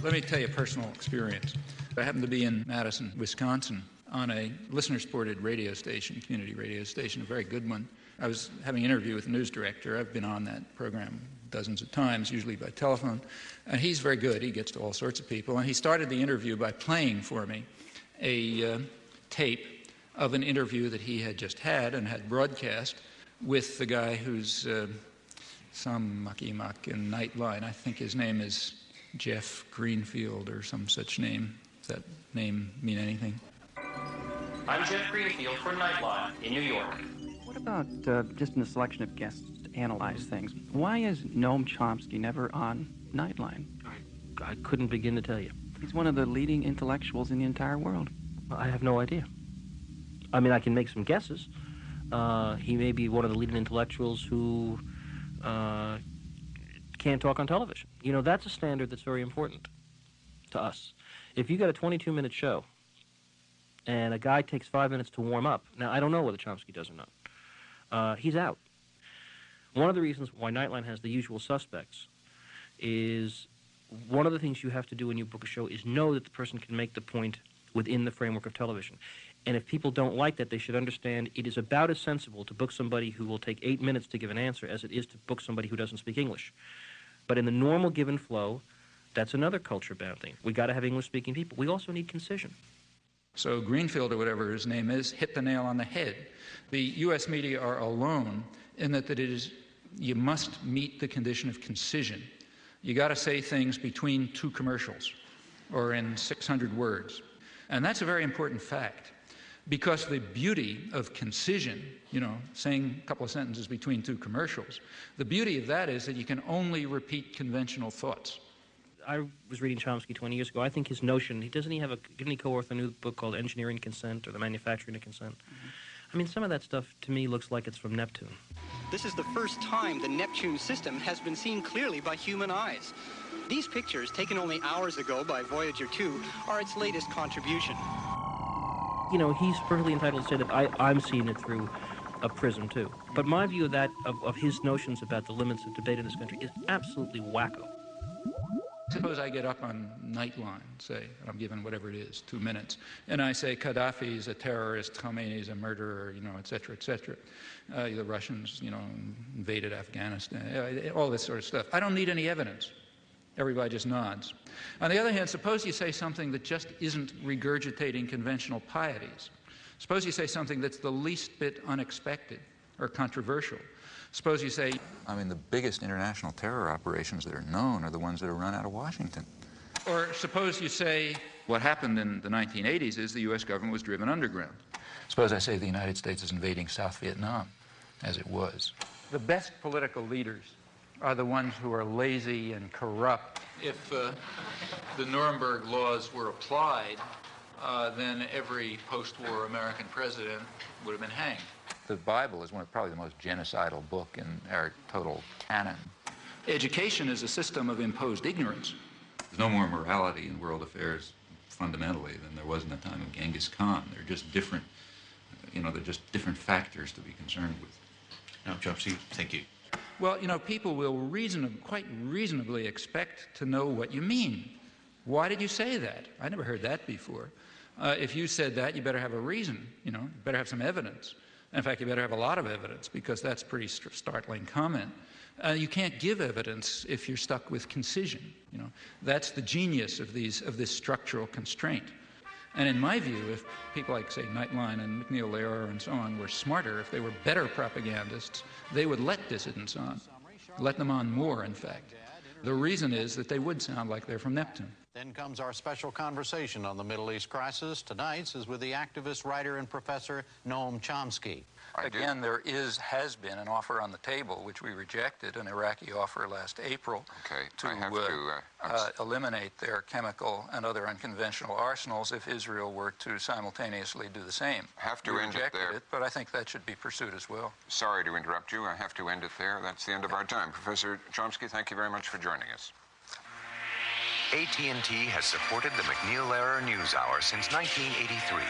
Let me tell you a personal experience. I happened to be in Madison, Wisconsin, on a listener-supported radio station, community radio station, a very good one. I was having an interview with the news director. I've been on that program dozens of times, usually by telephone. And he's very good. He gets to all sorts of people. And he started the interview by playing for me a tape of an interview that he had just had and had broadcast with the guy who's some mucky-muck in Nightline. I think his name is Jeff Greenfield or some such name. Does that name mean anything? I'm Jeff Greenfield for Nightline in New York. What about just in the selection of guests to analyze things? Why is Noam Chomsky never on Nightline? I couldn't begin to tell you. He's one of the leading intellectuals in the entire world. I have no idea. I mean, I can make some guesses. He may be one of the leading intellectuals who can't talk on television. You know, that's a standard that's very important to us. If you got a 22-minute show and a guy takes 5 minutes to warm up, now I don't know whether Chomsky does or not, he's out. One of the reasons why Nightline has the usual suspects is one of the things you have to do when you book a show is know that the person can make the point within the framework of television. And if people don't like that, they should understand it is about as sensible to book somebody who will take 8 minutes to give an answer as it is to book somebody who doesn't speak English. But in the normal given flow, that's another culture-bound thing. We got to have English-speaking people. We also need concision. So Greenfield, or whatever his name is, hit the nail on the head. The U.S. media are alone in that it is, you must meet the condition of concision. You got to say things between two commercials or in 600 words. And that's a very important fact, because the beauty of concision, you know, saying a couple of sentences between two commercials, the beauty of that is that you can only repeat conventional thoughts. I was reading Chomsky 20 years ago. I think his notion, didn't he co-author a new book called Engineering Consent or The Manufacturing of Consent? I mean, some of that stuff to me looks like it's from Neptune. This is the first time the Neptune system has been seen clearly by human eyes. These pictures, taken only hours ago by Voyager 2, are its latest contribution. You know, he's perfectly entitled to say that I'm seeing it through a prism, too. But my view of that, of his notions about the limits of debate in this country, is absolutely wacko. Suppose I get up on Nightline, say, and I'm given whatever it is, 2 minutes, and I say Gaddafi is a terrorist, Khomeini is a murderer, you know, et cetera, et cetera. The Russians, you know, invaded Afghanistan, all this sort of stuff. I don't need any evidence. Everybody just nods. On the other hand, suppose you say something that just isn't regurgitating conventional pieties. Suppose you say something that's the least bit unexpected or controversial. Suppose you say, I mean, the biggest international terror operations that are known are the ones that are run out of Washington. Or suppose you say, what happened in the 1980s is the U.S. government was driven underground. Suppose I say the United States is invading South Vietnam, as it was. The best political leaders are the ones who are lazy and corrupt. If the Nuremberg laws were applied, then every post-war American president would have been hanged. The Bible is probably the most genocidal book in our total canon. Education is a system of imposed ignorance. There's no more morality in world affairs fundamentally than there was in the time of Genghis Khan. They're just different, you know, they're just different factors to be concerned with. Now, Chomsky, thank you. Well, you know, people will quite reasonably expect to know what you mean. Why did you say that? I never heard that before. If you said that, you better have a reason, you know, you better have some evidence. In fact, you better have a lot of evidence, because that's a pretty startling comment. You can't give evidence if you're stuck with concision, you know. That's the genius of this structural constraint. And in my view, if people like, say, Nightline and McNeil Lehrer and so on were smarter, if they were better propagandists, they would let dissidents on, let them on more, in fact. The reason is that they would sound like they're from Neptune. Then comes our special conversation on the Middle East crisis. Tonight's is with the activist, writer, and professor Noam Chomsky. Again, there has been an offer on the table, which we rejected, an Iraqi offer last April, to eliminate their chemical and other unconventional arsenals if Israel were to simultaneously do the same. We rejected it, but I think that should be pursued as well. Sorry to interrupt you. I have to end it there. That's the end of our time. Professor Chomsky, thank you very much for joining us. AT&T has supported the McNeil-Lehrer NewsHour since 1983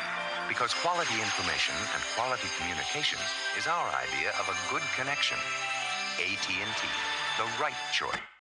because quality information and quality communications is our idea of a good connection. AT&T, the right choice.